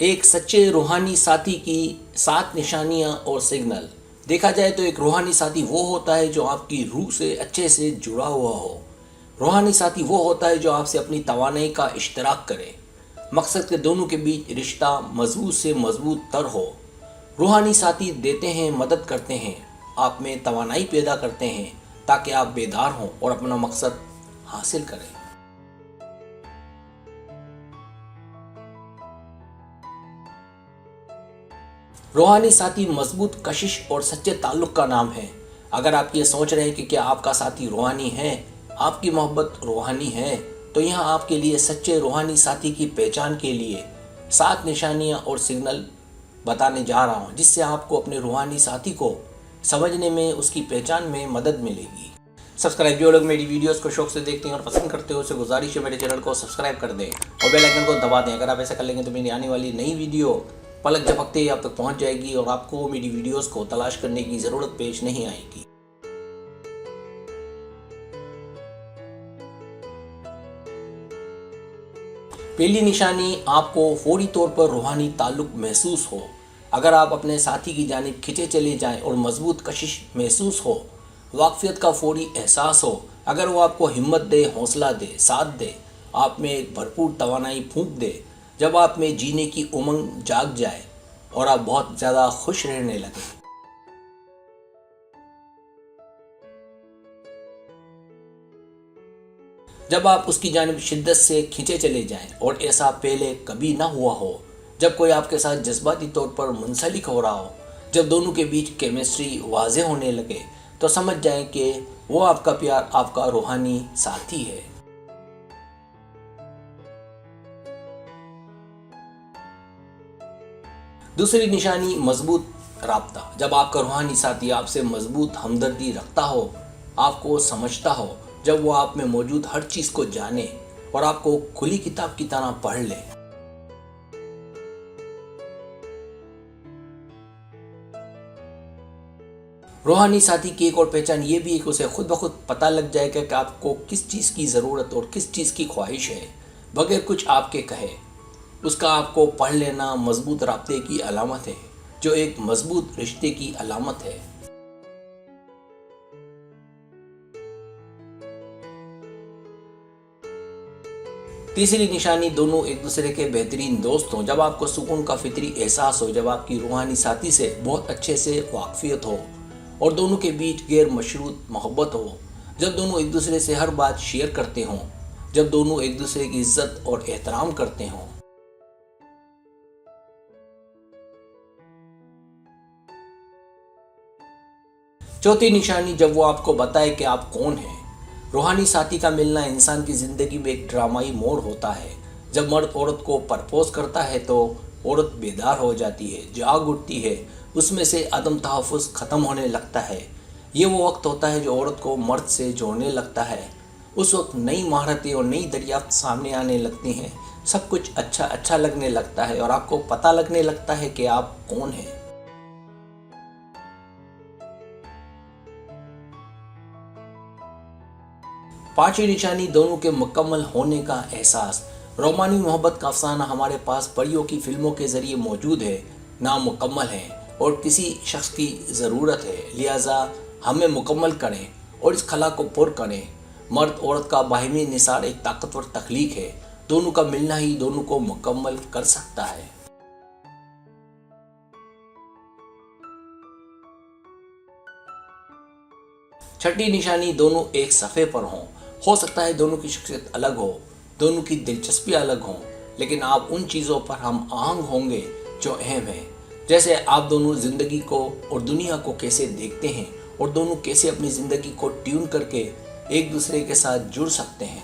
एक सच्चे रूहानी साथी की 7 निशानियां और सिग्नल। देखा जाए तो एक रूहानी साथी वो होता है जो आपकी रूह से अच्छे से जुड़ा हुआ हो। रूहानी साथी वो होता है जो आपसे अपनी तवानाई का इश्तराक करे, मकसद के दोनों के बीच रिश्ता मजबूत से मजबूत तर हो। रूहानी साथी देते हैं, मदद करते हैं, आप में तवानाई पैदा करते हैं ताकि आप बेदार हों और अपना मकसद हासिल करें। रूहानी साथी मजबूत कशिश और सच्चे ताल्लुक का नाम है। अगर आप ये सोच रहे हैं कि क्या आपका साथी रूहानी है, आपकी मोहब्बत रूहानी है, तो यहाँ आपके लिए सच्चे रूहानी साथी की पहचान के लिए 7 निशानियाँ और सिग्नल बताने जा रहा हूँ, जिससे आपको अपने रूहानी साथी को समझने में, उसकी पहचान में मदद मिलेगी। सब्सक्राइब, जो लोग मेरी वीडियोस को शौक से देखते हैं और पसंद करते हो, उसे गुजारिश है मेरे चैनल को सब्सक्राइब कर दें और बेल आइकन को दबा दें। अगर आप ऐसा कर लेंगे तो मेरी आने वाली नई वीडियो पलक झपकते ही आप तक पहुंच जाएगी और आपको मेरी वीडियोस को तलाश करने की ज़रूरत पेश नहीं आएगी। पहली निशानी, आपको फौरी तौर पर रूहानी ताल्लुक महसूस हो। अगर आप अपने साथी की जानिब खिंचे चले जाएं और मजबूत कशिश महसूस हो, वाकफियत का फौरी एहसास हो, अगर वो आपको हिम्मत दे, हौसला दे, साथ दे, आप में एक भरपूर तवानाई फूंक दे, जब आप में जीने की उमंग जाग जाए और आप बहुत ज़्यादा खुश रहने लगें। जब आप उसकी जानिब शिद्दत से खींचे चले जाएं और ऐसा पहले कभी ना हुआ हो, जब कोई आपके साथ जज्बाती तौर पर मुंसलिक हो रहा हो, जब दोनों के बीच केमिस्ट्री वाजे होने लगे, तो समझ जाएं कि वो आपका प्यार, आपका रूहानी साथी है। दूसरी निशानी, मजबूत राब्ता। जब आपका रूहानी साथी आपसे मजबूत हमदर्दी रखता हो, आपको समझता हो, जब वो आप में मौजूद हर चीज़ को जाने और आपको खुली किताब की तरह पढ़ ले। रूहानी साथी की एक और पहचान ये भी है कि उसे खुद ब खुद पता लग जाएगा कि आपको किस चीज़ की ज़रूरत और किस चीज़ की ख्वाहिश है, बगैर कुछ आपके कहे। उसका आपको पढ़ लेना मजबूत राब्ते की अलामत है, जो एक मजबूत रिश्ते की अलामत है। तीसरी निशानी, दोनों एक दूसरे के बेहतरीन दोस्त हों। जब आपको सुकून का फितरी एहसास हो, जब आपकी रूहानी साथी से बहुत अच्छे से वाकफियत हो और दोनों के बीच गैर मशरूत मोहब्बत हो, जब दोनों एक दूसरे से हर बात शेयर करते हों, जब दोनों एक दूसरे की इज्जत और एहतराम करते हों। चौथी निशानी, जब वो आपको बताए कि आप कौन हैं। रूहानी साथी का मिलना इंसान की ज़िंदगी में एक ड्रामाई मोड़ होता है। जब मर्द औरत को प्रपोज करता है तो औरत बेदार हो जाती है, जाग उठती है, उसमें से अदम तहफ़्फ़ुज़ ख़त्म होने लगता है। ये वो वक्त होता है जो औरत को मर्द से जोड़ने लगता है। उस वक्त नई महारतें और नई दरियाफ्त सामने आने लगती हैं। सब कुछ अच्छा अच्छा लगने लगता है और आपको पता लगने लगता है कि आप कौन हैं। पांचवी निशानी, दोनों के मुकम्मल होने का एहसास। रोमानी मोहब्बत का अफसाना हमारे पास परियों की फिल्मों के ज़रिए मौजूद है, नामुकम्मल है और किसी शख्स की ज़रूरत है, लिहाजा हमें मुकम्मल करें और इस खला को पुर करें। मर्द औरत का बाहिमी निसार एक ताकतवर तख्लीक है, दोनों का मिलना ही दोनों को मुकम्मल कर सकता है। छठी निशानी, दोनों एक सफ़े पर हों। हो सकता है दोनों की शख्सियत अलग हो, दोनों की दिलचस्पी अलग हो, लेकिन आप उन चीज़ों पर हम आहंग होंगे जो अहम है। जैसे आप दोनों ज़िंदगी को और दुनिया को कैसे देखते हैं और दोनों कैसे अपनी ज़िंदगी को ट्यून करके एक दूसरे के साथ जुड़ सकते हैं।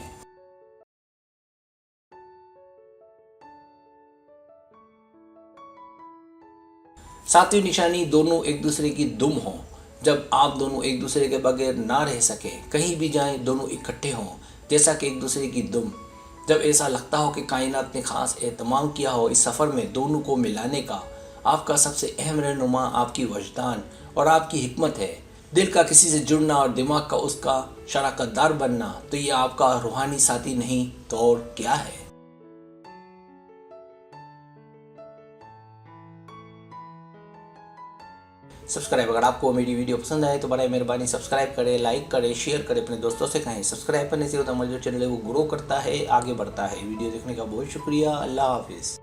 सातवीं निशानी, दोनों एक दूसरे की दुम हों। जब आप दोनों एक दूसरे के बगैर ना रह सके, कहीं भी जाएं, दोनों इकट्ठे हों, जैसा कि एक दूसरे की दुम। जब ऐसा लगता हो कि कायनात ने खास एहतमाम किया हो इस सफ़र में दोनों को मिलाने का, आपका सबसे अहम रहनुमा आपकी वजदान और आपकी हिकमत है। दिल का किसी से जुड़ना और दिमाग का उसका शराकतदार बनना, तो ये आपका रूहानी साथी नहीं तो और क्या है। सब्सक्राइब। अगर आपको मेरी वीडियो पसंद आए तो बड़ा मेहरबानी सब्सक्राइब करें, लाइक करें, शेयर करें, अपने दोस्तों से कहें। सब्सक्राइब करने से होता हमारा जो चैनल है वो ग्रो करता है, आगे बढ़ता है। वीडियो देखने का बहुत शुक्रिया। अल्लाह हाफिज़।